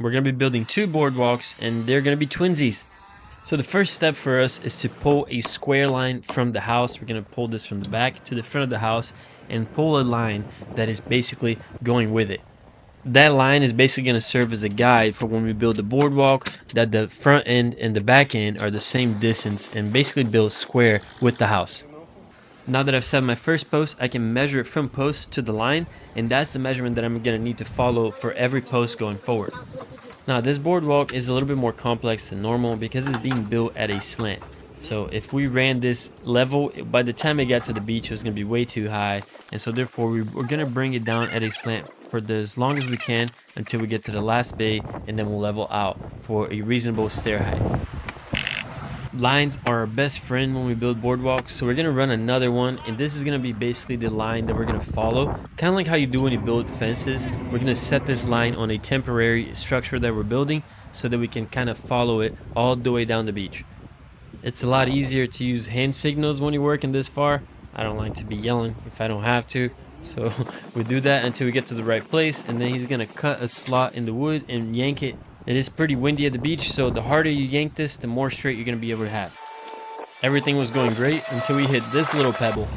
we're going to be building 2 boardwalks, and they're going to be twinsies. So the first step for us is to pull a square line from the house. We're going to pull this from the back to the front of the house and pull a line that is basically going with it. That line is basically going to serve as a guide for when we build the boardwalk, that the front end and the back end are the same distance and basically build square with the house. Now that I've set my first post, I can measure it from post to the line, and that's the measurement that I'm going to need to follow for every post going forward. Now this boardwalk is a little bit more complex than normal because it's being built at a slant. So if we ran this level, by the time it got to the beach, it was going to be way too high, and so therefore we're going to bring it down at a slant for as long as we can until we get to the last bay, and then we'll level out for a reasonable stair height. Lines are our best friend when we build boardwalks, so we're going to run another one, and this is going to be basically the line that we're going to follow, kind of like how you do when you build fences. We're going to set this line on a temporary structure that we're building so that we can kind of follow it all the way down the beach. It's a lot easier to use hand signals when you're working this far. I don't like to be yelling if I don't have to, so we do that until we get to the right place, and then he's going to cut a slot in the wood and yank it. It is pretty windy at the beach, so the harder you yank this, the more straight you're going to be able to have. Everything was going great until we hit this little pebble.